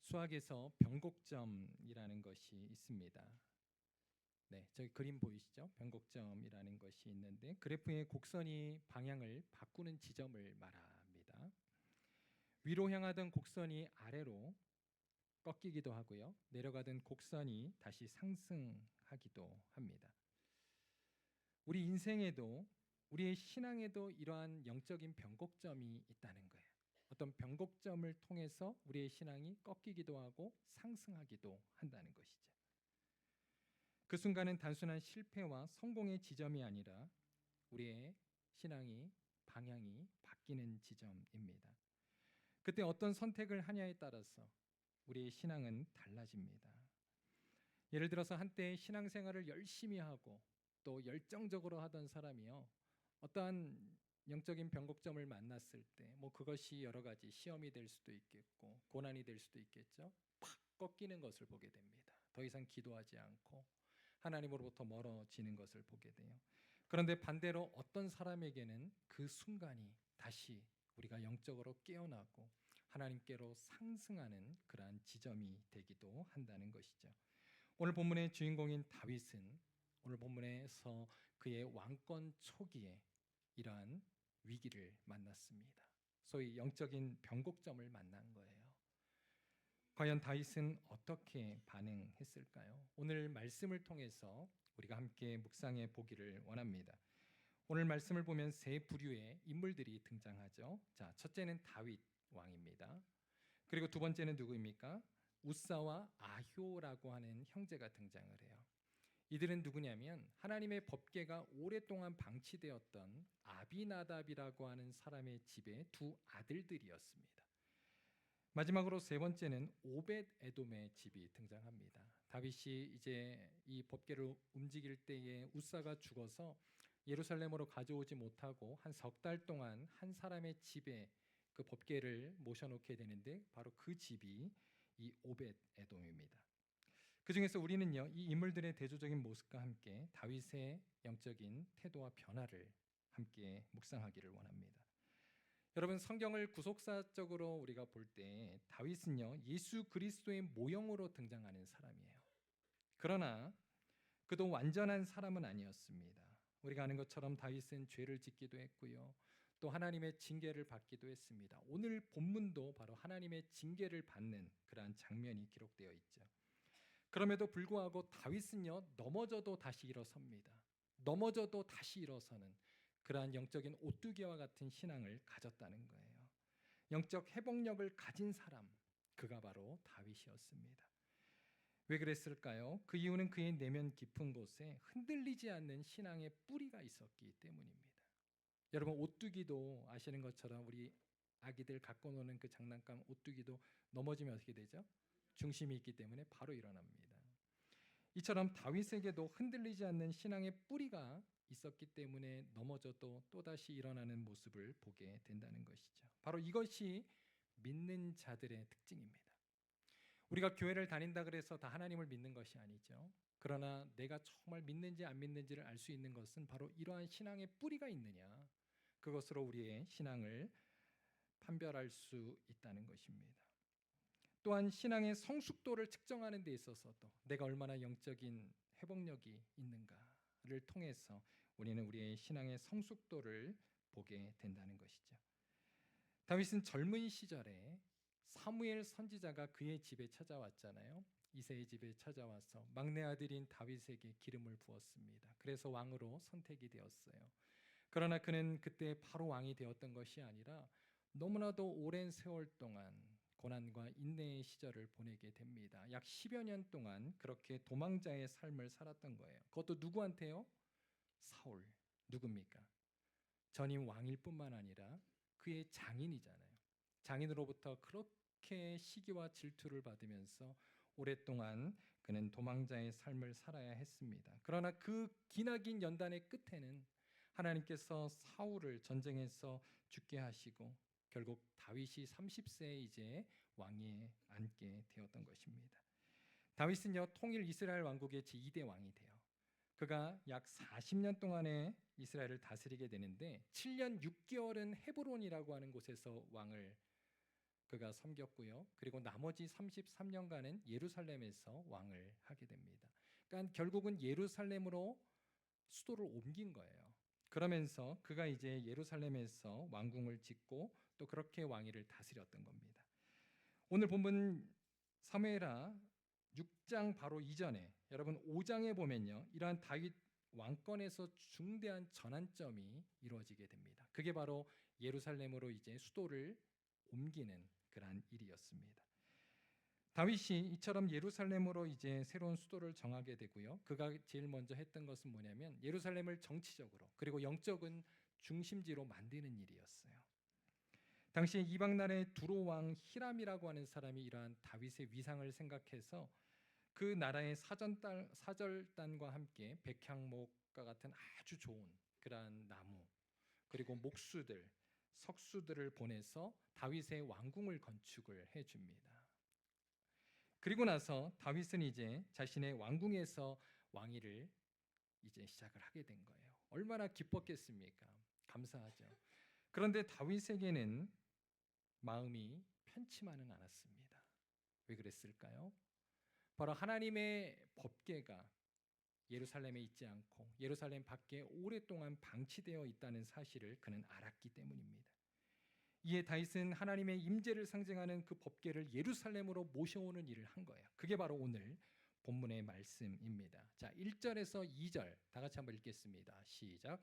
수학에서 변곡점이라는 것이 있습니다. 네, 저기 그림 보이시죠? 변곡점이라는 것이 있는데 그래프의 곡선이 방향을 바꾸는 지점을 말합니다. 위로 향하던 곡선이 아래로 꺾이기도 하고요. 내려가던 곡선이 다시 상승하기도 합니다. 우리 인생에도 우리의 신앙에도 이러한 영적인 변곡점이 있다는 거예요. 어떤 변곡점을 통해서 우리의 신앙이 꺾이기도 하고 상승하기도 한다는 것이죠. 그 순간은 단순한 실패와 성공의 지점이 아니라 우리의 신앙이 방향이 바뀌는 지점입니다. 그때 어떤 선택을 하냐에 따라서 우리의 신앙은 달라집니다. 예를 들어서 한때 신앙생활을 열심히 하고 또 열정적으로 하던 사람이요, 어떠한 영적인 변곡점을 만났을 때 그것이 여러 가지 시험이 될 수도 있겠고 고난이 될 수도 있겠죠. 팍 꺾이는 것을 보게 됩니다. 더 이상 기도하지 않고 하나님으로부터 멀어지는 것을 보게 돼요. 그런데 반대로 어떤 사람에게는 그 순간이 다시 우리가 영적으로 깨어나고 하나님께로 상승하는 그러한 지점이 되기도 한다는 것이죠. 오늘 본문의 주인공인 다윗은 오늘 본문에서 그의 왕권 초기에 이러한 위기를 만났습니다. 소위 영적인 변곡점을 만난 거예요. 과연 다윗은 어떻게 반응했을까요? 오늘 말씀을 통해서 우리가 함께 묵상해 보기를 원합니다. 오늘 말씀을 보면 세 부류의 인물들이 등장하죠. 자, 첫째는 다윗 왕입니다. 그리고 두 번째는 누구입니까? 우사와 아효라고 하는 형제가 등장을 해요. 이들은 누구냐면 하나님의 법궤가 오랫동안 방치되었던 아비나답이라고 하는 사람의 집의 두 아들들이었습니다. 마지막으로 세 번째는 오벳 에돔의 집이 등장합니다. 다윗이 이제 이 법궤를 움직일 때에 우사가 죽어서 예루살렘으로 가져오지 못하고 한 석 달 동안 한 사람의 집에 그 법궤를 모셔놓게 되는데 바로 그 집이 이 오벳 에돔입니다. 그 중에서 우리는요, 이 인물들의 대조적인 모습과 함께 다윗의 영적인 태도와 변화를 함께 묵상하기를 원합니다. 여러분, 성경을 구속사적으로 우리가 볼 때 다윗은요, 예수 그리스도의 모형으로 등장하는 사람이에요. 그러나 그도 완전한 사람은 아니었습니다. 우리가 아는 것처럼 다윗은 죄를 짓기도 했고요, 또 하나님의 징계를 받기도 했습니다. 오늘 본문도 바로 하나님의 징계를 받는 그러한 장면이 기록되어 있죠. 그럼에도 불구하고 다윗은요, 넘어져도 다시 일어섭니다. 넘어져도 다시 일어서는 그러한 영적인 오뚜기와 같은 신앙을 가졌다는 거예요. 영적 회복력을 가진 사람, 그가 바로 다윗이었습니다. 왜 그랬을까요? 그 이유는 그의 내면 깊은 곳에 흔들리지 않는 신앙의 뿌리가 있었기 때문입니다. 여러분, 오뚜기도 아시는 것처럼 우리 아기들 갖고 노는 그 장난감 오뚜기도 넘어지면 어떻게 되죠? 중심이 있기 때문에 바로 일어납니다. 이처럼 다윗에게도 흔들리지 않는 신앙의 뿌리가 있었기 때문에 넘어져도 또다시 일어나는 모습을 보게 된다는 것이죠. 바로 이것이 믿는 자들의 특징입니다. 우리가 교회를 다닌다 그래서 다 하나님을 믿는 것이 아니죠. 그러나 내가 정말 믿는지 안 믿는지를 알 수 있는 것은 바로 이러한 신앙의 뿌리가 있느냐, 그것으로 우리의 신앙을 판별할 수 있다는 것입니다. 또한 신앙의 성숙도를 측정하는 데 있어서도 내가 얼마나 영적인 회복력이 있는가를 통해서 우리는 우리의 신앙의 성숙도를 보게 된다는 것이죠. 다윗은 젊은 시절에 사무엘 선지자가 그의 집에 찾아왔잖아요. 이새의 집에 찾아와서 막내 아들인 다윗에게 기름을 부었습니다. 그래서 왕으로 선택이 되었어요. 그러나 그는 그때 바로 왕이 되었던 것이 아니라 너무나도 오랜 세월 동안 고난과 인내의 시절을 보내게 됩니다. 약 10여 년 동안 그렇게 도망자의 삶을 살았던 거예요. 그것도 누구한테요? 사울. 누굽니까? 전임 왕일 뿐만 아니라 그의 장인이잖아요. 장인으로부터 그렇게 시기와 질투를 받으면서 오랫동안 그는 도망자의 삶을 살아야 했습니다. 그러나 그 기나긴 연단의 끝에는 하나님께서 사울을 전쟁에서 죽게 하시고 결국 다윗이 30세에 이제 왕위에 앉게 되었던 것입니다. 다윗은요, 통일 이스라엘 왕국의 제2대 왕이 돼요. 그가 약 40년 동안의 이스라엘을 다스리게 되는데 7년 6개월은 헤브론이라고 하는 곳에서 왕을 그가 섬겼고요. 그리고 나머지 33년간은 예루살렘에서 왕을 하게 됩니다. 그러니까 결국은 예루살렘으로 수도를 옮긴 거예요. 그러면서 그가 이제 예루살렘에서 왕궁을 짓고 또 그렇게 왕위를 다스렸던 겁니다. 오늘 본문 사무엘하 6장 바로 이전에 여러분 5장에 보면요. 이러한 다윗 왕권에서 중대한 전환점이 이루어지게 됩니다. 그게 바로 예루살렘으로 이제 수도를 옮기는 그러한 일이었습니다. 다윗이 이처럼 예루살렘으로 이제 새로운 수도를 정하게 되고요. 그가 제일 먼저 했던 것은 뭐냐면 예루살렘을 정치적으로 그리고 영적인 중심지로 만드는 일이었어요. 당시 이방 나라의 두로 왕 히람이라고 하는 사람이 이러한 다윗의 위상을 생각해서 그 나라의 사절단과 함께 백향목과 같은 아주 좋은 그러한 나무 그리고 목수들, 석수들을 보내서 다윗의 왕궁을 건축을 해줍니다. 그리고 나서 다윗은 이제 자신의 왕궁에서 왕위를 이제 시작을 하게 된 거예요. 얼마나 기뻤겠습니까? 감사하죠. 그런데 다윗에게는 마음이 편치만은 않았습니다. 왜 그랬을까요? 바로 하나님의 법궤가 예루살렘에 있지 않고 예루살렘 밖에 오랫동안 방치되어 있다는 사실을 그는 알았기 때문입니다. 이에 다윗은 하나님의 임재를 상징하는 그 법궤를 예루살렘으로 모셔오는 일을 한 거예요. 그게 바로 오늘 본문의 말씀입니다. 자, 1절에서 2절 다 같이 한번 읽겠습니다. 시작.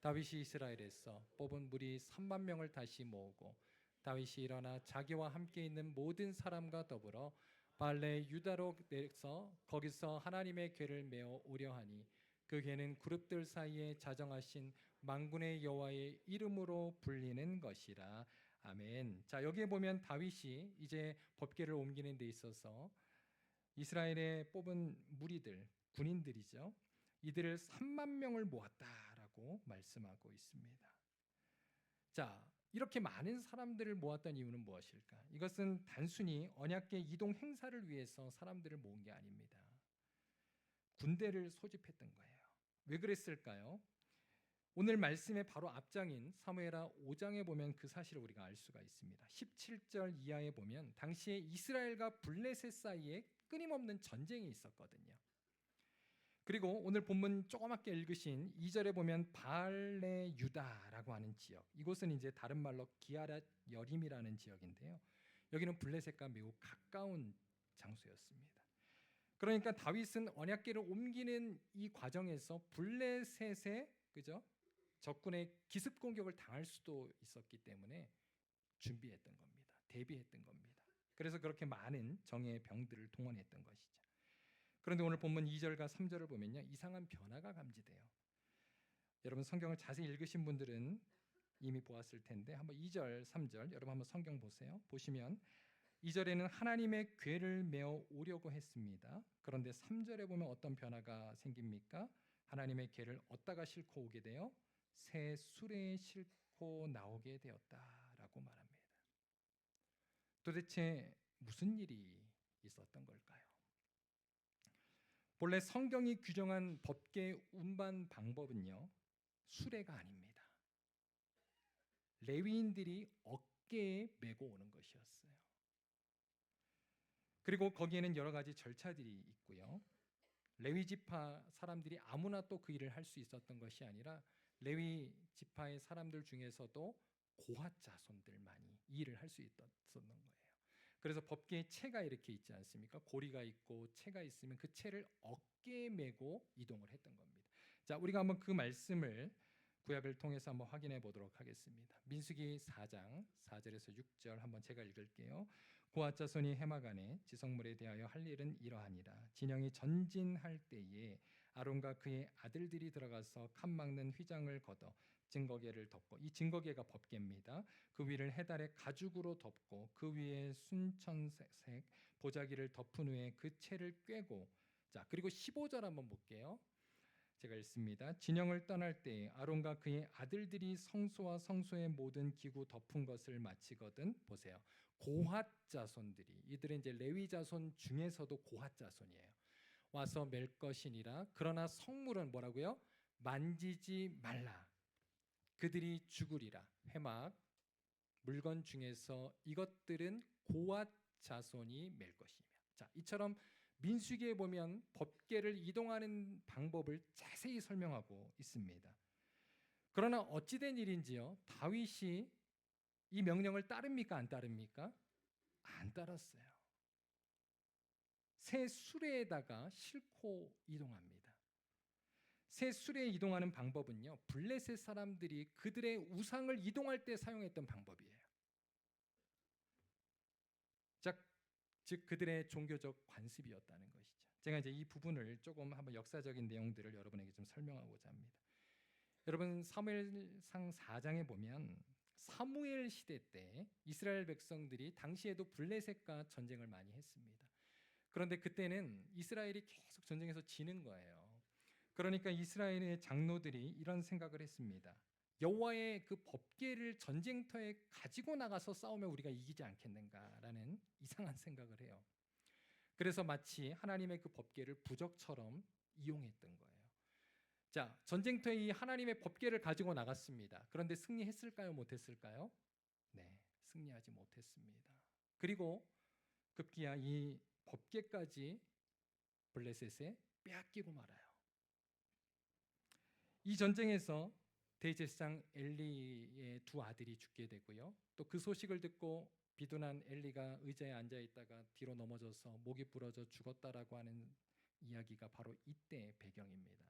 다윗이 이스라엘에서 뽑은 무리 3만 명을 다시 모으고 다윗이 일어나 자기와 함께 있는 모든 사람과 더불어 발레 유다로 내서 거기서 하나님의 궤를 메어 오려 하니 그 궤는 그룹들 사이에 자정하신 만군의 여호와의 이름으로 불리는 것이라. 아멘. 자, 여기에 보면 다윗이 이제 법궤를 옮기는 데 있어서 이스라엘에 뽑은 무리들, 군인들이죠. 이들을 3만 명을 모았다라고 말씀하고 있습니다. 자, 이렇게 많은 사람들을 모았던 이유는 무엇일까? 이것은 단순히 언약궤 이동 행사를 위해서 사람들을 모은 게 아닙니다. 군대를 소집했던 거예요. 왜 그랬을까요? 오늘 말씀의 바로 앞장인 사무엘하 5장에 보면 그 사실을 우리가 알 수가 있습니다. 17절 이하에 보면 당시에 이스라엘과 블레셋 사이에 끊임없는 전쟁이 있었거든요. 그리고 오늘 본문 조그맣게 읽으신 2절에 보면 발레 유다라고 하는 지역, 이곳은 이제 다른 말로 기아랏 여림이라는 지역인데요. 여기는 블레셋과 매우 가까운 장소였습니다. 그러니까 다윗은 언약궤를 옮기는 이 과정에서 블레셋의 그죠? 적군의 기습 공격을 당할 수도 있었기 때문에 준비했던 겁니다. 대비했던 겁니다. 그래서 그렇게 많은 정예의 병들을 동원했던 것이죠. 그런데 오늘 본문 2절과 3절을 보면요, 이상한 변화가 감지돼요. 여러분 성경을 자세히 읽으신 분들은 이미 보았을 텐데 한번 2절, 3절 여러분 한번 성경 보세요. 보시면 2절에는 하나님의 궤를 메어 오려고 했습니다. 그런데 3절에 보면 어떤 변화가 생깁니까? 하나님의 궤를 어디다가 싣고 오게 돼요? 새 수레에 싣고 나오게 되었다라고 말합니다. 도대체 무슨 일이 있었던 걸까요? 본래 성경이 규정한 법궤 운반 방법은요, 수레가 아닙니다. 레위인들이 어깨에 메고 오는 것이었어요. 그리고 거기에는 여러 가지 절차들이 있고요. 레위 지파 사람들이 아무나 또 그 일을 할 수 있었던 것이 아니라 레위 지파의 사람들 중에서도 고핫 자손들만이 이 일을 할 수 있었던 거예요. 그래서 법궤에 채가 이렇게 있지 않습니까? 고리가 있고 채가 있으면 그 채를 어깨에 메고 이동을 했던 겁니다. 자, 우리가 한번 그 말씀을 구약을 통해서 한번 확인해 보도록 하겠습니다. 민수기 4장 4절에서 6절 한번 제가 읽을게요. 고핫 자손이 해마간에 지성물에 대하여 할 일은 이러하니라. 진영이 전진할 때에 아론과 그의 아들들이 들어가서 칸 막는 휘장을 걷어 증거궤를 덮고, 이 증거궤가 법궤입니다. 그 위를 해달의 가죽으로 덮고 그 위에 순천색 보자기를 덮은 후에 그 채를 꿰고, 자 그리고 15절 한번 볼게요. 제가 읽습니다. 진영을 떠날 때 아론과 그의 아들들이 성소와 성소의 모든 기구 덮은 것을 마치거든, 보세요. 고핫 자손들이, 이들은 이제 레위 자손 중에서도 고핫 자손이에요. 와서 맬 것이니라. 그러나 성물은 뭐라고요? 만지지 말라. 그들이 죽으리라. 회막 물건 중에서 이것들은 고앗 자손이 맬 것이며. 자, 이처럼 민수기에 보면 법궤를 이동하는 방법을 자세히 설명하고 있습니다. 그러나 어찌된 일인지요, 다윗이 이 명령을 따릅니까? 안 따릅니까? 안 따랐어요. 새 수레에다가 싣고 이동합니다. 새 수레에 이동하는 방법은요, 블레셋 사람들이 그들의 우상을 이동할 때 사용했던 방법이에요. 즉 그들의 종교적 관습이었다는 것이죠. 제가 이제 이 부분을 조금 한번 역사적인 내용들을 여러분에게 좀 설명하고자 합니다. 여러분, 사무엘상 4장에 보면 사무엘 시대 때 이스라엘 백성들이 당시에도 블레셋과 전쟁을 많이 했습니다. 그런데 그때는 이스라엘이 계속 전쟁에서 지는 거예요. 그러니까 이스라엘의 장로들이 이런 생각을 했습니다. 여호와의 그 법궤를 전쟁터에 가지고 나가서 싸우면 우리가 이기지 않겠는가라는 이상한 생각을 해요. 그래서 마치 하나님의 그 법궤를 부적처럼 이용했던 거예요. 자, 전쟁터에 이 하나님의 법궤를 가지고 나갔습니다. 그런데 승리했을까요? 못했을까요? 네, 승리하지 못했습니다. 그리고 급기야 이 법궤까지 블레셋에 빼앗기고 말아요. 이 전쟁에서 대제사장 엘리의 두 아들이 죽게 되고요. 또 그 소식을 듣고 비둔한 엘리가 의자에 앉아 있다가 뒤로 넘어져서 목이 부러져 죽었다라고 하는 이야기가 바로 이때의 배경입니다.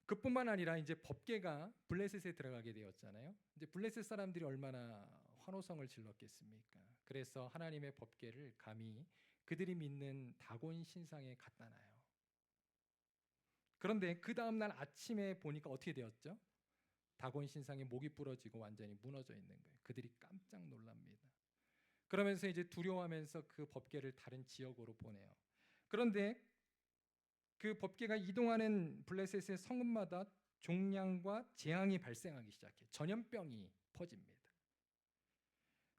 그뿐만 아니라 이제 법궤가 블레셋에 들어가게 되었잖아요. 이제 블레셋 사람들이 얼마나 환호성을 질렀겠습니까? 그래서 하나님의 법궤를 감히 그들이 믿는 다곤 신상에 갖다 놔요. 그런데 그 다음 날 아침에 보니까 어떻게 되었죠? 다곤 신상이 목이 부러지고 완전히 무너져 있는 거예요. 그들이 깜짝 놀랍니다. 그러면서 이제 두려워하면서 그 법궤를 다른 지역으로 보내요. 그런데 그 법궤가 이동하는 블레셋의 성읍마다 종양과 재앙이 발생하기 시작해. 전염병이 퍼집니다.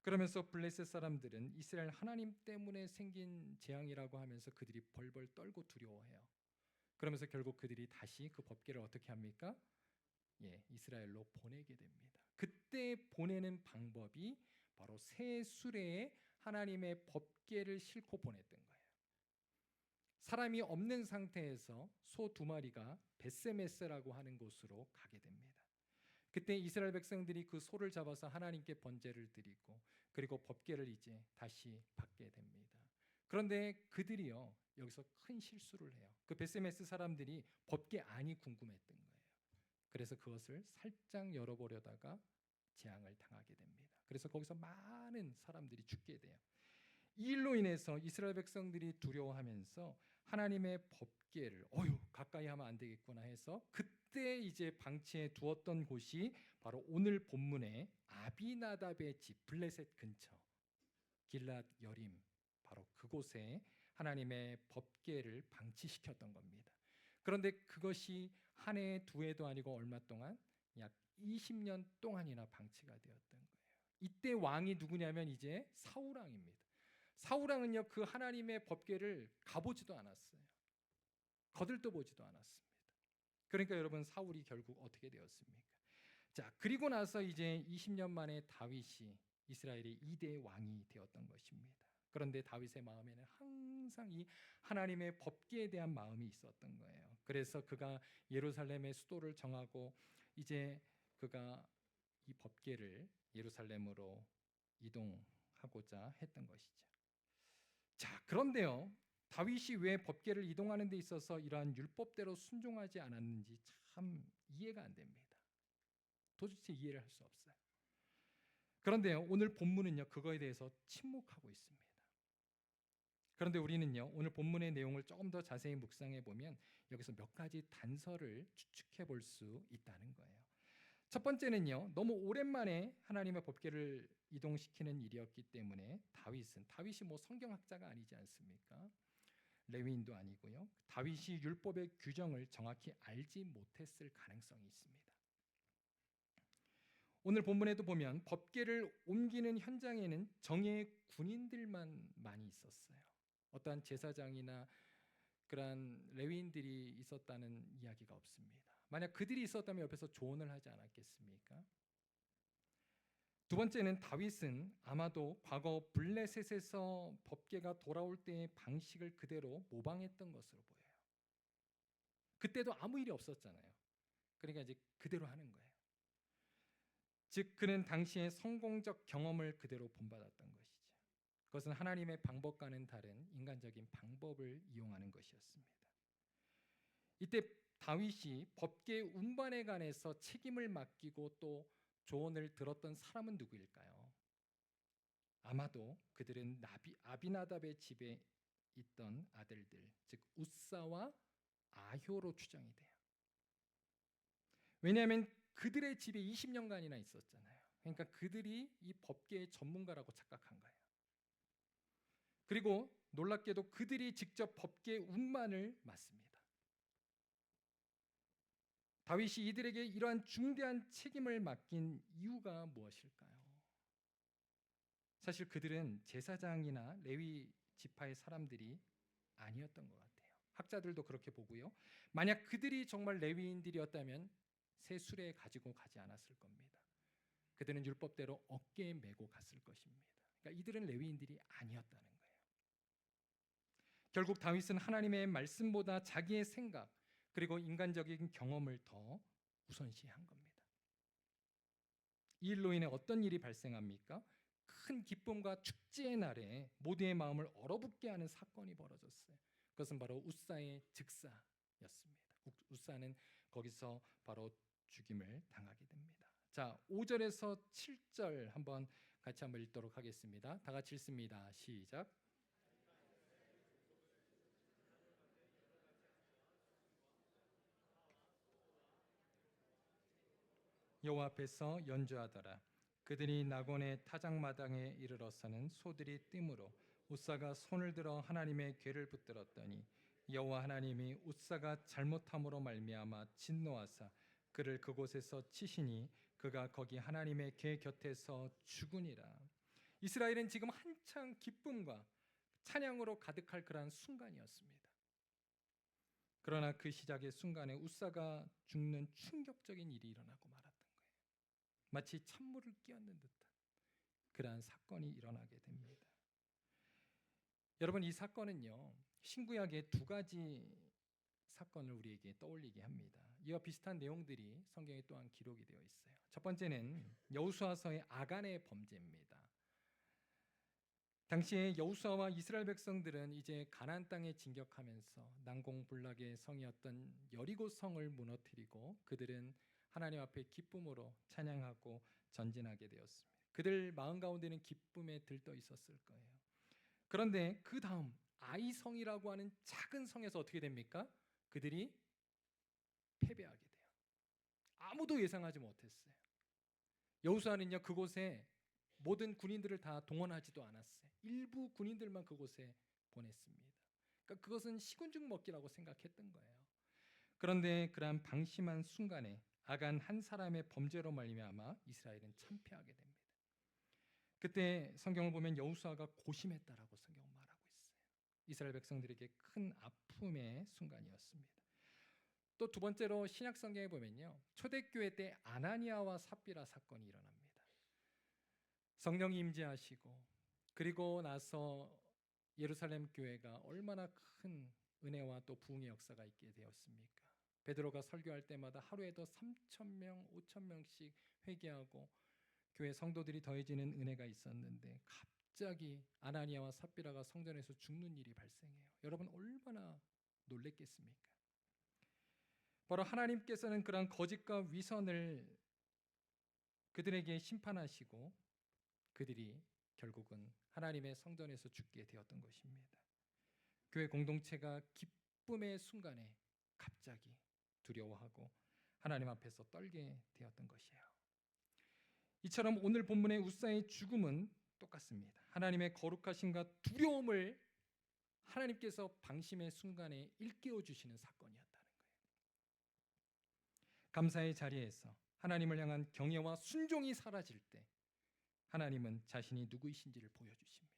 그러면서 블레셋 사람들은 이스라엘 하나님 때문에 생긴 재앙이라고 하면서 그들이 벌벌 떨고 두려워해요. 그러면서 결국 그들이 다시 그 법궤를 어떻게 합니까? 이스라엘로 보내게 됩니다. 그때 보내는 방법이 바로 새 수레에 하나님의 법궤를 싣고 보냈던 거예요. 사람이 없는 상태에서 소 2마리가 베세메스라고 하는 곳으로 가게 됩니다. 그때 이스라엘 백성들이 그 소를 잡아서 하나님께 번제를 드리고 그리고 법궤를 이제 다시 받게 됩니다. 그런데 그들이요, 여기서 큰 실수를 해요. 그 베세메스 사람들이 법궤 안이 궁금했던 거예요. 그래서 그것을 살짝 열어보려다가 재앙을 당하게 됩니다. 그래서 거기서 많은 사람들이 죽게 돼요. 이 일로 인해서 이스라엘 백성들이 두려워하면서 하나님의 법궤를 가까이 하면 안 되겠구나 해서 그때 이제 방치해 두었던 곳이 바로 오늘 본문의 아비나답의 집 블레셋 근처 길랏 여림, 바로 그곳에 하나님의 법궤를 방치시켰던 겁니다. 그런데 그것이 한 해, 두 해도 아니고 얼마 동안 약 20년 동안이나 방치가 되었던 거예요. 이때 왕이 누구냐면 이제 사울 왕입니다. 사울 왕은요, 그 하나님의 법궤를 가보지도 않았어요. 거들떠 보지도 않았습니다. 그러니까 여러분, 사울이 결국 어떻게 되었습니까? 자, 그리고 나서 이제 20년 만에 다윗이 이스라엘의 2대 왕이 되었던 것입니다. 그런데 다윗의 마음에는 항상 이 하나님의 법궤에 대한 마음이 있었던 거예요. 그래서 그가 예루살렘의 수도를 정하고 이제 그가 이 법궤를 예루살렘으로 이동하고자 했던 것이죠. 자, 그런데요, 다윗이 왜 법궤를 이동하는 데 있어서 이러한 율법대로 순종하지 않았는지 참 이해가 안 됩니다. 도대체 이해를 할 수 없어요. 그런데요, 오늘 본문은요, 그거에 대해서 침묵하고 있습니다. 그런데 우리는요, 오늘 본문의 내용을 조금 더 자세히 묵상해 보면 여기서 몇 가지 단서를 추측해 볼 수 있다는 거예요. 첫 번째는요, 너무 오랜만에 하나님의 법궤를 이동시키는 일이었기 때문에 다윗이 뭐 성경학자가 아니지 않습니까? 레위인도 아니고요. 다윗이 율법의 규정을 정확히 알지 못했을 가능성이 있습니다. 오늘 본문에도 보면 법궤를 옮기는 현장에는 정예의 군인들만 많이 있었어요. 어떠한 제사장이나 그러한 레위인들이 있었다는 이야기가 없습니다. 만약 그들이 있었다면 옆에서 조언을 하지 않았겠습니까? 두 번째는 다윗은 아마도 과거 블레셋에서 법궤가 돌아올 때의 방식을 그대로 모방했던 것으로 보여요. 그때도 아무 일이 없었잖아요. 그러니까 이제 그대로 하는 거예요. 즉 그는 당시의 성공적 경험을 그대로 본받았던 것이죠. 그것은 하나님의 방법과는 다른 인간적인 방법을 이용하는 것이었습니다. 이때 다윗이 법궤 운반에 관해서 책임을 맡기고 또 조언을 들었던 사람은 누구일까요? 아마도 그들은 아비나답의 집에 있던 아들들, 즉 우사와 아효로 추정이 돼요. 왜냐하면 그들의 집에 20년간이나 있었잖아요. 그러니까 그들이 이 법궤의 전문가라고 착각한 거예요. 그리고 놀랍게도 그들이 직접 법궤 운반을 맡습니다. 다윗이 이들에게 이러한 중대한 책임을 맡긴 이유가 무엇일까요? 사실 그들은 제사장이나 레위 지파의 사람들이 아니었던 것 같아요. 학자들도 그렇게 보고요. 만약 그들이 정말 레위인들이었다면 새 수레 가지고 가지 않았을 겁니다. 그들은 율법대로 어깨에 메고 갔을 것입니다. 그러니까 이들은 레위인들이 아니었다는 거예요. 결국 다윗은 하나님의 말씀보다 자기의 생각 그리고 인간적인 경험을 더 우선시한 겁니다. 이 일로 인해 어떤 일이 발생합니까? 큰 기쁨과 축제의 날에 모두의 마음을 얼어붙게 하는 사건이 벌어졌어요. 그것은 바로 우사의 즉사였습니다. 우사는 거기서 바로 죽임을 당하게 됩니다. 자, 5절에서 7절 같이 한번 읽도록 하겠습니다. 다 같이 읽습니다. 시작. 여호와 앞에서 연주하더라. 그들이 나곤의 타작마당에 이르러서는 소들이 뜸으로 우사가 손을 들어 하나님의 궤를 붙들었더니 여호와 하나님이 우사가 잘못함으로 말미암아 진노하사 그를 그곳에서 치시니 그가 거기 하나님의 궤 곁에서 죽으니라. 이스라엘은 지금 한창 기쁨과 찬양으로 가득할 그러한 순간이었습니다. 그러나 그 시작의 순간에 우사가 죽는 충격적인 일이 일어나고 말았던 거예요. 마치 찬물을 끼얹는 듯한 그러한 사건이 일어나게 됩니다. 여러분, 이 사건은요, 신구약의 두 가지 사건을 우리에게 떠올리게 합니다. 이와 비슷한 내용들이 성경에 또한 기록이 되어 있어요. 첫 번째는 여호수아서의 아간의 범죄입니다. 당시에 여호수아와 이스라엘 백성들은 이제 가나안 땅에 진격하면서 난공불락의 성이었던 여리고 성을 무너뜨리고 그들은 하나님 앞에 기쁨으로 찬양하고 전진하게 되었습니다. 그들 마음 가운데는 기쁨에 들떠 있었을 거예요. 그런데 그 다음 아이성이라고 하는 작은 성에서 어떻게 됩니까? 그들이 패배하게 돼요. 아무도 예상하지 못했어요. 여호수아는요, 그곳에 모든 군인들을 다 동원하지도 않았어요. 일부 군인들만 그곳에 보냈습니다. 그러니까 그것은 식은죽 먹기라고 생각했던 거예요. 그런데 그러한 방심한 순간에 아간 한 사람의 범죄로 말미암아 이스라엘은 참패하게 됩니다. 그때 성경을 보면 여호수아가 고심했다라고 성경은 말하고 있어요. 이스라엘 백성들에게 큰 아픔의 순간이었습니다. 또 두 번째로 신약 성경에 보면요, 초대교회 때 아나니아와 삽비라 사건이 일어납니다. 성령이 임재하시고 그리고 나서 예루살렘 교회가 얼마나 큰 은혜와 또 부흥의 역사가 있게 되었습니까? 베드로가 설교할 때마다 하루에도 3,000명, 5,000명씩 회개하고 교회 성도들이 더해지는 은혜가 있었는데 갑자기 아나니아와 삽비라가 성전에서 죽는 일이 발생해요. 여러분 얼마나 놀랬겠습니까? 바로 하나님께서는 그런 거짓과 위선을 그들에게 심판하시고 그들이 결국은 하나님의 성전에서 죽게 되었던 것입니다. 교회 공동체가 기쁨의 순간에 갑자기 두려워하고 하나님 앞에서 떨게 되었던 것이에요. 이처럼 오늘 본문의 우사의 죽음은 똑같습니다. 하나님의 거룩하심과 두려움을 하나님께서 방심의 순간에 일깨워 주시는 사건이었다는 거예요. 감사의 자리에서 하나님을 향한 경외와 순종이 사라질 때 하나님은 자신이 누구이신지를 보여주십니다.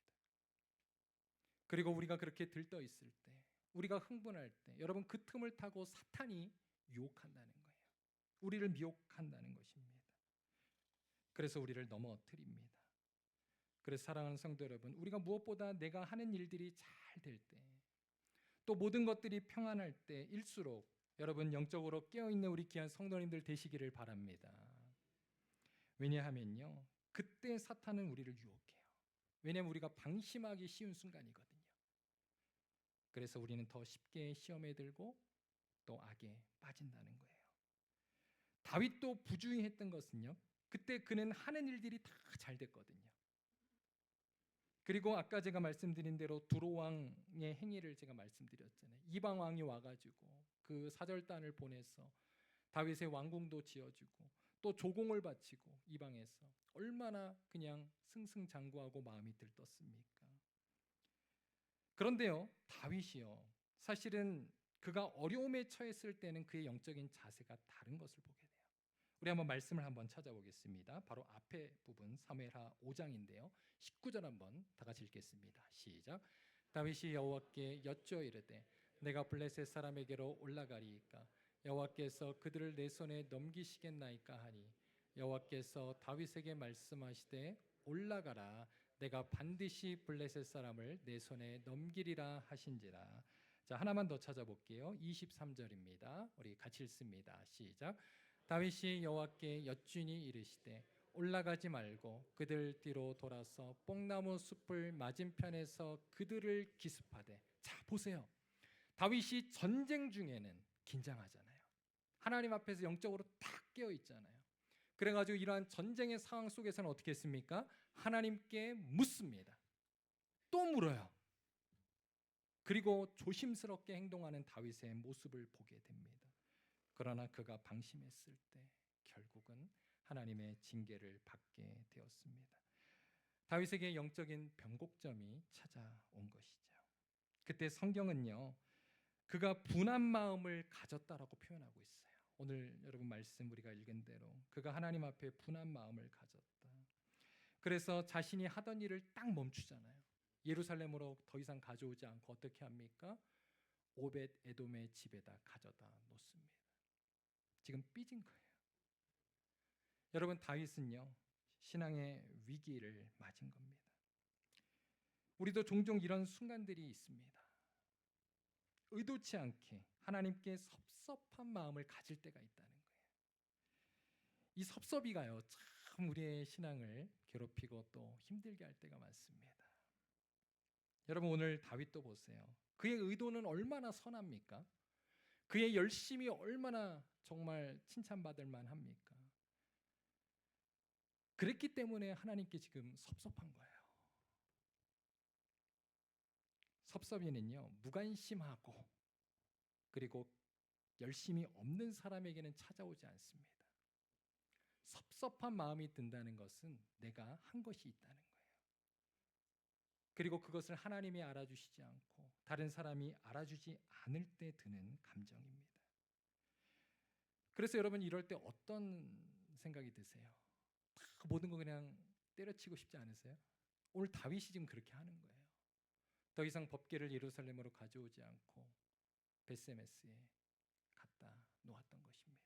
그리고 우리가 그렇게 들떠 있을 때, 우리가 흥분할 때, 여러분 그 틈을 타고 사탄이 유혹한다는 거예요. 우리를 미혹한다는 것입니다. 그래서 우리를 넘어뜨립니다. 그래서 사랑하는 성도 여러분, 우리가 무엇보다 내가 하는 일들이 잘 될 때, 또 모든 것들이 평안할 때일수록 여러분 영적으로 깨어있는 우리 귀한 성도님들 되시기를 바랍니다. 왜냐하면요, 그때 사탄은 우리를 유혹해요. 왜냐하면 우리가 방심하기 쉬운 순간이거든요. 그래서 우리는 더 쉽게 시험에 들고 또 악에 빠진다는 거예요. 다윗도 부주의했던 것은요, 그때 그는 하는 일들이 다 잘 됐거든요. 그리고 아까 제가 말씀드린 대로 두로 왕의 행위를 제가 말씀드렸잖아요. 이방 왕이 와가지고 그 사절단을 보내서 다윗의 왕궁도 지어주고 또 조공을 바치고 이방에서 얼마나 그냥 승승장구하고 마음이 들떴습니까? 그런데요, 다윗이요, 사실은 그가 어려움에 처했을 때는 그의 영적인 자세가 다른 것을 보게 돼요. 우리 한번 말씀을 한번 찾아보겠습니다. 바로 앞에 부분 사무엘하 5장인데요. 19절 한번 다 같이 읽겠습니다. 시작. 다윗이 여호와께 여쭈어 이르되 내가 블레셋 사람에게로 올라가리이까 여호와께서 그들을 내 손에 넘기시겠나이까 하니 여호와께서 다윗에게 말씀하시되 올라가라 내가 반드시 블레셋 사람을 내 손에 넘기리라 하신지라. 자, 하나만 더 찾아볼게요. 23절입니다. 우리 같이 읽습니다. 시작. 다윗이 여호와께 여쭈니 이르시되 올라가지 말고 그들 뒤로 돌아서 뽕나무 숲을 맞은편에서 그들을 기습하되. 자, 보세요. 다윗이 전쟁 중에는 긴장하잖아요. 하나님 앞에서 영적으로 탁 깨어 있잖아요. 그래가지고 이러한 전쟁의 상황 속에서는 어떻게 했습니까? 하나님께 묻습니다. 또 물어요. 그리고 조심스럽게 행동하는 다윗의 모습을 보게 됩니다. 그러나 그가 방심했을 때 결국은 하나님의 징계를 받게 되었습니다. 다윗에게 영적인 변곡점이 찾아온 것이죠. 그때 성경은요, 그가 분한 마음을 가졌다라고 표현하고 있어요. 오늘 여러분 말씀 우리가 읽은 대로 그가 하나님 앞에 분한 마음을 가졌다. 그래서 자신이 하던 일을 딱 멈추잖아요. 예루살렘으로 더 이상 가져오지 않고 어떻게 합니까? 오벳 에돔의 집에다 가져다 놓습니다. 지금 삐진 거예요. 여러분, 다윗은요, 신앙의 위기를 맞은 겁니다. 우리도 종종 이런 순간들이 있습니다. 의도치 않게 하나님께 섭섭한 마음을 가질 때가 있다는 거예요. 이 섭섭이가요, 참 우리의 신앙을 괴롭히고 또 힘들게 할 때가 많습니다. 여러분, 오늘 다윗도 보세요. 그의 의도는 얼마나 선합니까? 그의 열심이 얼마나 정말 칭찬받을 만합니까? 그랬기 때문에 하나님께 지금 섭섭한 거예요. 섭섭이는요, 무관심하고 그리고 열심이 없는 사람에게는 찾아오지 않습니다. 섭섭한 마음이 든다는 것은 내가 한 것이 있다는 거예요. 그리고 그것을 하나님이 알아주시지 않고 다른 사람이 알아주지 않을 때 드는 감정입니다. 그래서 여러분, 이럴 때 어떤 생각이 드세요? 다 모든 거 그냥 때려치고 싶지 않으세요? 오늘 다윗이 지금 그렇게 하는 거예요. 더 이상 법궤를 예루살렘으로 가져오지 않고 베세메스에 갖다 놓았던 것입니다.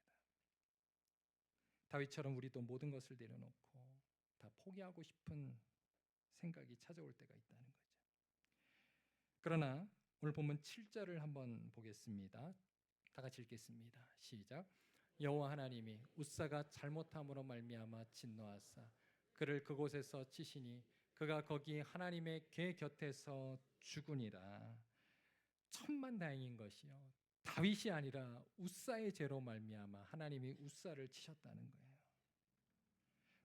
다윗처럼 우리도 모든 것을 내려놓고 다 포기하고 싶은 생각이 찾아올 때가 있다는 거죠. 그러나 오늘 본문 7절을 한번 보겠습니다. 다 같이 읽겠습니다. 시작. 여호와 하나님이 웃사가 잘못함으로 말미암아 진노하사 그를 그곳에서 치시니 그가 거기 하나님의 궤 곁에서 죽으니라. 천만다행인 것이요, 다윗이 아니라 웃사의 죄로 말미암아 하나님이 웃사를 치셨다는 거예요.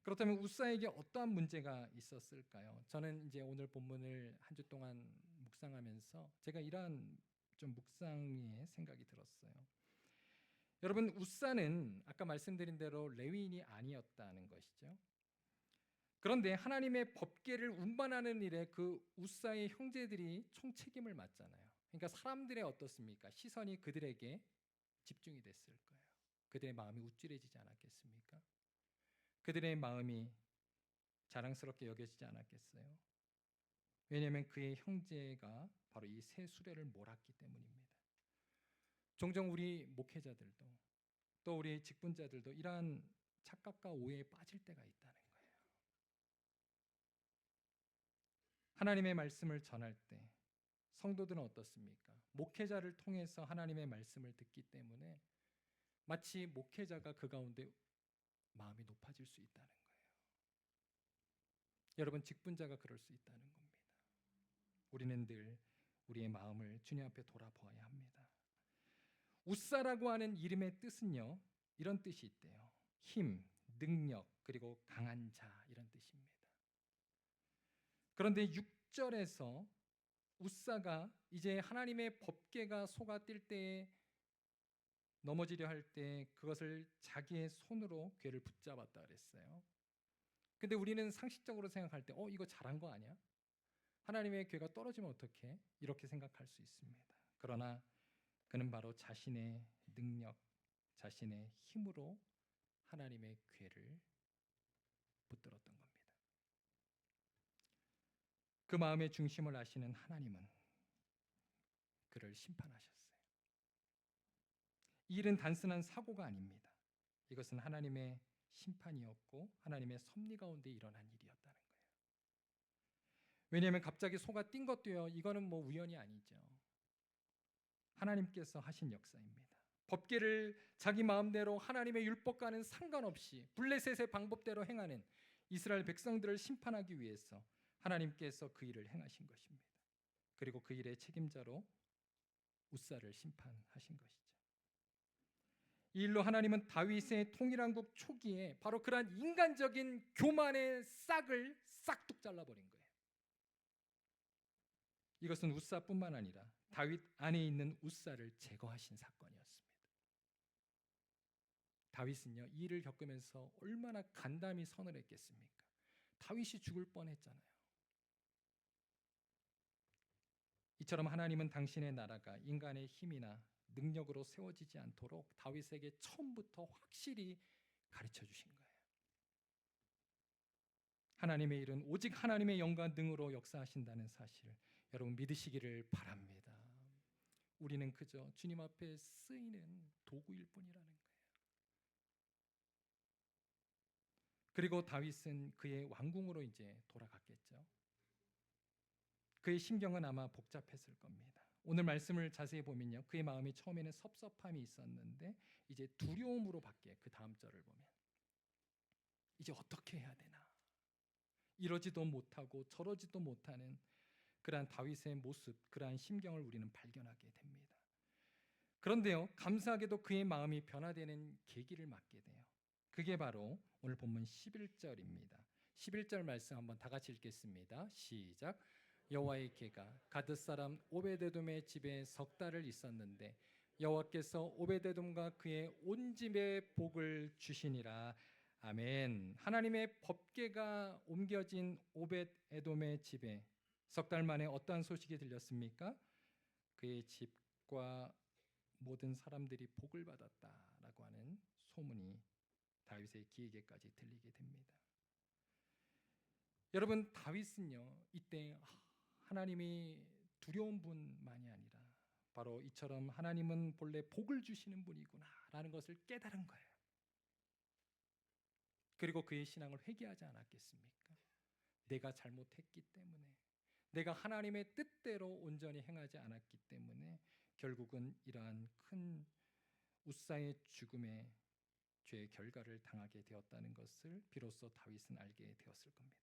그렇다면 웃사에게 어떠한 문제가 있었을까요? 저는 이제 오늘 본문을 한 주 동안 묵상하면서 제가 이러한 좀 묵상의 생각이 들었어요. 여러분, 웃사는 아까 말씀드린 대로 레위인이 아니었다는 것이죠. 그런데 하나님의 법궤를 운반하는 일에 그 웃사의 형제들이 총책임을 맡잖아요. 그러니까 사람들의 어떻습니까? 시선이 그들에게 집중이 됐을 거예요. 그들의 마음이 우쭐해지지 않았겠습니까? 그들의 마음이 자랑스럽게 여겨지지 않았겠어요? 왜냐하면 그의 형제가 바로 이 새 수레를 몰았기 때문입니다. 종종 우리 목회자들도 또 우리 직분자들도 이러한 착각과 오해에 빠질 때가 있다는 거예요. 하나님의 말씀을 전할 때 성도들은 어떻습니까? 목회자를 통해서 하나님의 말씀을 듣기 때문에 마치 목회자가 그 가운데 마음이 높아질 수 있다는 거예요. 여러분, 직분자가 그럴 수 있다는 겁니다. 우리는 늘 우리의 마음을 주님 앞에 돌아보아야 합니다. 웃사라고 하는 이름의 뜻은요, 이런 뜻이 있대요. 힘, 능력, 그리고 강한 자, 이런 뜻입니다. 그런데 6절에서 웃사가 이제 하나님의 법궤가 소가 뛸 때에 넘어지려 할 때 그것을 자기의 손으로 궤를 붙잡았다 그랬어요. 근데 우리는 상식적으로 생각할 때 이거 잘한 거 아니야? 하나님의 궤가 떨어지면 어떡해? 이렇게 생각할 수 있습니다. 그러나 그는 바로 자신의 능력, 자신의 힘으로 하나님의 궤를 붙들었던 겁니다. 그 마음의 중심을 아시는 하나님은 그를 심판하셨어요. 이 일은 단순한 사고가 아닙니다. 이것은 하나님의 심판이었고 하나님의 섭리 가운데 일어난 일이었다는 거예요. 왜냐하면 갑자기 소가 뛴 것도요, 이거는 뭐 우연이 아니죠. 하나님께서 하신 역사입니다. 법궤를 자기 마음대로 하나님의 율법과는 상관없이 블레셋의 방법대로 행하는 이스라엘 백성들을 심판하기 위해서 하나님께서 그 일을 행하신 것입니다. 그리고 그 일의 책임자로 웃사를 심판하신 것이죠. 이 일로 하나님은 다윗의 통일왕국 초기에 바로 그러한 인간적인 교만의 싹을 싹둑 잘라버린 거예요. 이것은 웃사뿐만 아니라 다윗 안에 있는 웃사를 제거하신 사건이었습니다. 다윗은요, 이 일을 겪으면서 얼마나 간담이 선을 했겠습니까? 다윗이 죽을 뻔했잖아요. 이처럼 하나님은 당신의 나라가 인간의 힘이나 능력으로 세워지지 않도록 다윗에게 처음부터 확실히 가르쳐 주신 거예요. 하나님의 일은 오직 하나님의 영과 능으로 역사하신다는 사실을 여러분 믿으시기를 바랍니다. 우리는 그저 주님 앞에 쓰이는 도구일 뿐이라는 거예요. 그리고 다윗은 그의 왕궁으로 이제 돌아갔겠죠. 그의 심경은 아마 복잡했을 겁니다. 오늘 말씀을 자세히 보면요, 그의 마음이 처음에는 섭섭함이 있었는데 이제 두려움으로 바뀌어요. 그 다음 절을 보면 이제 어떻게 해야 되나, 이러지도 못하고 저러지도 못하는 그러한 다윗의 모습, 그러한 심경을 우리는 발견하게 됩니다. 그런데요, 감사하게도 그의 마음이 변화되는 계기를 맞게 돼요. 그게 바로 오늘 본문 11절입니다. 11절 말씀 한번 다 같이 읽겠습니다. 시작. 여호와의 궤가 가드 사람 오베데돔의 집에 석 달을 있었는데 여호와께서 오베데돔과 그의 온 집에 복을 주시니라. 아멘. 하나님의 법궤가 옮겨진 오벳에돔의 집에 석 달 만에 어떠한 소식이 들렸습니까? 그의 집과 모든 사람들이 복을 받았다라고 하는 소문이 다윗의 귀에게까지 들리게 됩니다. 여러분, 다윗은요, 이때 하나님이 두려운 분만이 아니라 바로 이처럼 하나님은 본래 복을 주시는 분이구나라는 것을 깨달은 거예요. 그리고 그의 신앙을 회개하지 않았겠습니까? 내가 잘못했기 때문에, 내가 하나님의 뜻대로 온전히 행하지 않았기 때문에 결국은 이러한 큰 웃사의 죽음의 죄의 결과를 당하게 되었다는 것을 비로소 다윗은 알게 되었을 겁니다.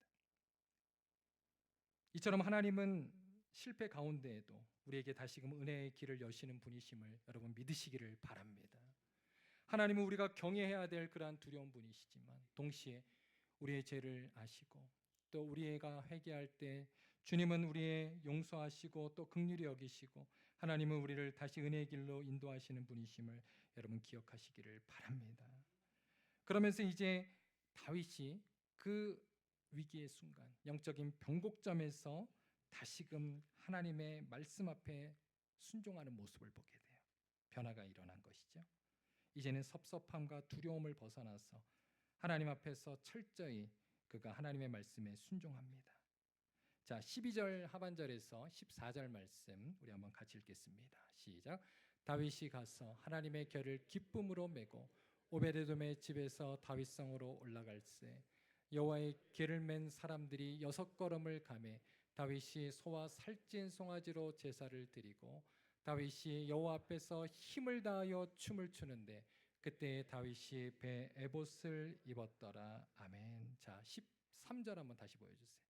이처럼 하나님은 실패 가운데에도 우리에게 다시금 은혜의 길을 여시는 분이심을 여러분 믿으시기를 바랍니다. 하나님은 우리가 경외해야 될 그러한 두려운 분이시지만 동시에 우리의 죄를 아시고 또 우리가 회개할 때 주님은 우리의 용서하시고 또 긍휼히 여기시고 하나님은 우리를 다시 은혜의 길로 인도하시는 분이심을 여러분 기억하시기를 바랍니다. 그러면서 이제 다윗이 그 위기의 순간, 영적인 변곡점에서 다시금 하나님의 말씀 앞에 순종하는 모습을 보게 돼요. 변화가 일어난 것이죠. 이제는 섭섭함과 두려움을 벗어나서 하나님 앞에서 철저히 그가 하나님의 말씀에 순종합니다. 자, 12절 하반절에서 14절 말씀 우리 한번 같이 읽겠습니다. 시작. 다윗이 가서 하나님의 궤를 기쁨으로 메고 오베데돔의 집에서 다윗성으로 올라갈새 여호와의 궤를 맨 사람들이 6걸음을 가매 다윗이 소와 살찐 송아지로 제사를 드리고 다윗이 여호와 앞에서 힘을 다하여 춤을 추는데 그때 다윗이 배에 에봇을 입었더라. 아멘. 자, 13절 한번 다시 보여주세요.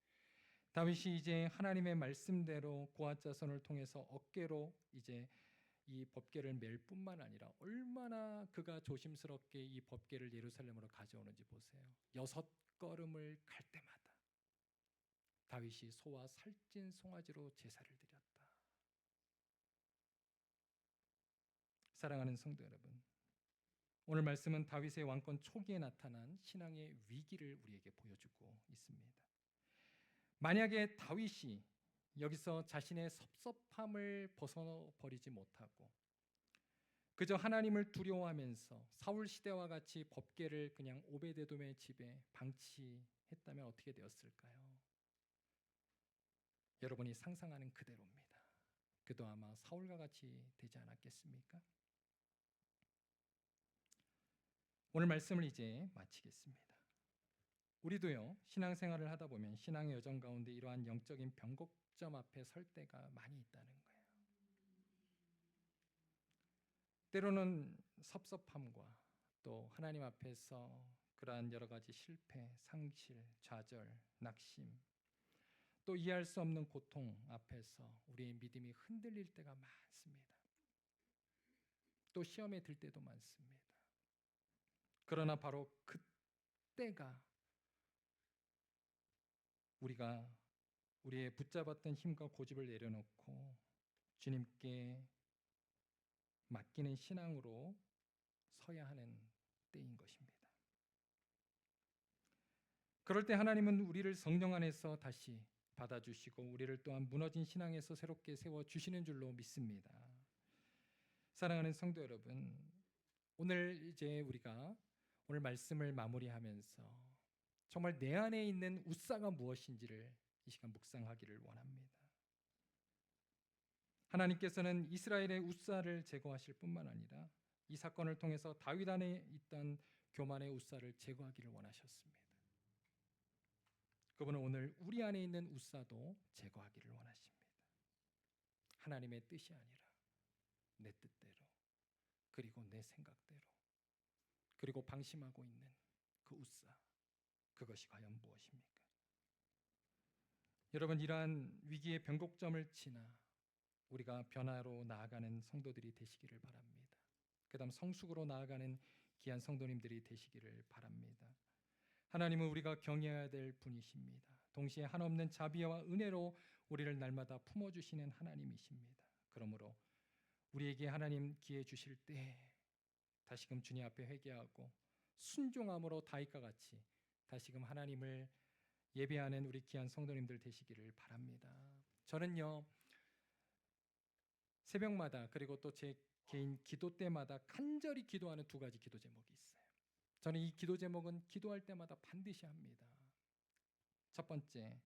다윗이 이제 하나님의 말씀대로 고앗 자손을 통해서 어깨로 이제 이 법궤를 맬 뿐만 아니라 얼마나 그가 조심스럽게 이 법궤를 예루살렘으로 가져오는지 보세요. 6걸음을 갈 때마다 다윗이 소와 살찐 송아지로 제사를 드렸다. 사랑하는 성도 여러분, 오늘 말씀은 다윗의 왕권 초기에 나타난 신앙의 위기를 우리에게 보여주고 있습니다. 만약에 다윗이 여기서 자신의 섭섭함을 벗어버리지 못하고 그저 하나님을 두려워하면서 사울 시대와 같이 법궤를 그냥 오베데돔의 집에 방치했다면 어떻게 되었을까요? 여러분이 상상하는 그대로입니다. 그도 아마 사울과 같이 되지 않았겠습니까? 오늘 말씀을 이제 마치겠습니다. 우리도요, 신앙생활을 하다 보면 신앙의 여정 가운데 이러한 영적인 변곡점 앞에 설 때가 많이 있다는 거예요. 때로는 섭섭함과 또 하나님 앞에서 그러한 여러 가지 실패, 상실, 좌절, 낙심, 또 이해할 수 없는 고통 앞에서 우리의 믿음이 흔들릴 때가 많습니다. 또 시험에 들 때도 많습니다. 그러나 바로 그때가 우리가 우리의 붙잡았던 힘과 고집을 내려놓고 주님께 맡기는 신앙으로 서야 하는 때인 것입니다. 그럴 때 하나님은 우리를 성령 안에서 다시 받아주시고 우리를 또한 무너진 신앙에서 새롭게 세워주시는 줄로 믿습니다. 사랑하는 성도 여러분, 오늘 이제 우리가 오늘 말씀을 마무리하면서 정말 내 안에 있는 우사가 무엇인지를 이 시간 묵상하기를 원합니다. 하나님께서는 이스라엘의 우사를 제거하실 뿐만 아니라 이 사건을 통해서 다윗 안에 있던 교만의 우사를 제거하기를 원하셨습니다. 그분은 오늘 우리 안에 있는 우사도 제거하기를 원하십니다. 하나님의 뜻이 아니라 내 뜻대로, 그리고 내 생각대로, 그리고 방심하고 있는 그 우사, 그것이 과연 무엇입니까? 여러분, 이러한 위기의 변곡점을 지나 우리가 변화로 나아가는 성도들이 되시기를 바랍니다. 그 다음 성숙으로 나아가는 귀한 성도님들이 되시기를 바랍니다. 하나님은 우리가 경외해야 될 분이십니다. 동시에 한없는 자비와 은혜로 우리를 날마다 품어주시는 하나님이십니다. 그러므로 우리에게 하나님 기회 주실 때 다시금 주님 앞에 회개하고 순종함으로 다윗과 같이 다시금 하나님을 예배하는 우리 귀한 성도님들 되시기를 바랍니다. 저는요, 새벽마다 그리고 또 제 개인 기도 때마다 간절히 기도하는 두 가지 기도 제목이 있어요. 저는 이 기도 제목은 기도할 때마다 반드시 합니다. 첫 번째,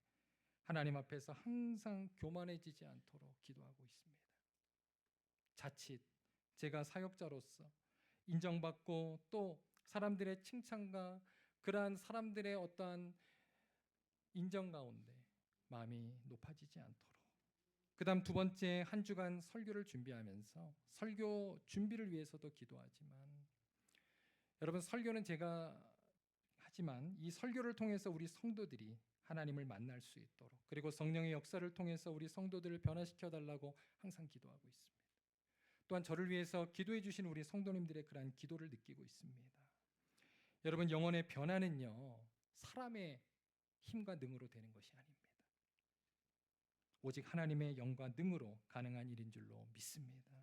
하나님 앞에서 항상 교만해지지 않도록 기도하고 있습니다. 자칫 제가 사역자로서 인정받고 또 사람들의 칭찬과 그러한 사람들의 어떠한 인정 가운데 마음이 높아지지 않도록. 그 다음 두 번째, 한 주간 설교를 준비하면서 설교 준비를 위해서도 기도하지만, 여러분, 설교는 제가 하지만 이 설교를 통해서 우리 성도들이 하나님을 만날 수 있도록, 그리고 성령의 역사를 통해서 우리 성도들을 변화시켜 달라고 항상 기도하고 있습니다. 또한 저를 위해서 기도해 주신 우리 성도님들의 그러한 기도를 느끼고 있습니다. 여러분, 영혼의 변화는요, 사람의 힘과 능으로 되는 것이 아닙니다. 오직 하나님의 영과 능으로 가능한 일인 줄로 믿습니다.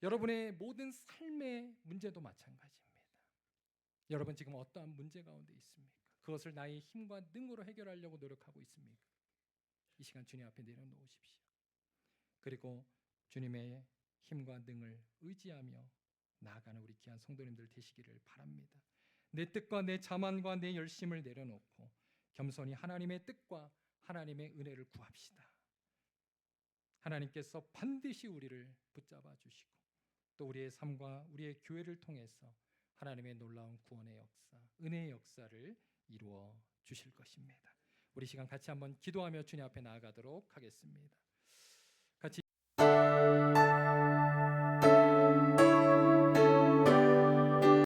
여러분의 모든 삶의 문제도 마찬가지입니다. 여러분 지금 어떠한 문제 가운데 있습니까? 그것을 나의 힘과 능으로 해결하려고 노력하고 있습니까? 이 시간 주님 앞에 내려놓으십시오. 그리고 주님의 힘과 능을 의지하며 나아가는 우리 귀한 성도님들 되시기를 바랍니다. 내 뜻과 내 자만과 내 열심을 내려놓고 겸손히 하나님의 뜻과 하나님의 은혜를 구합시다. 하나님께서 반드시 우리를 붙잡아 주시고 또 우리의 삶과 우리의 교회를 통해서 하나님의 놀라운 구원의 역사, 은혜의 역사를 이루어 주실 것입니다. 우리 시간 같이 한번 기도하며 주님 앞에 나아가도록 하겠습니다.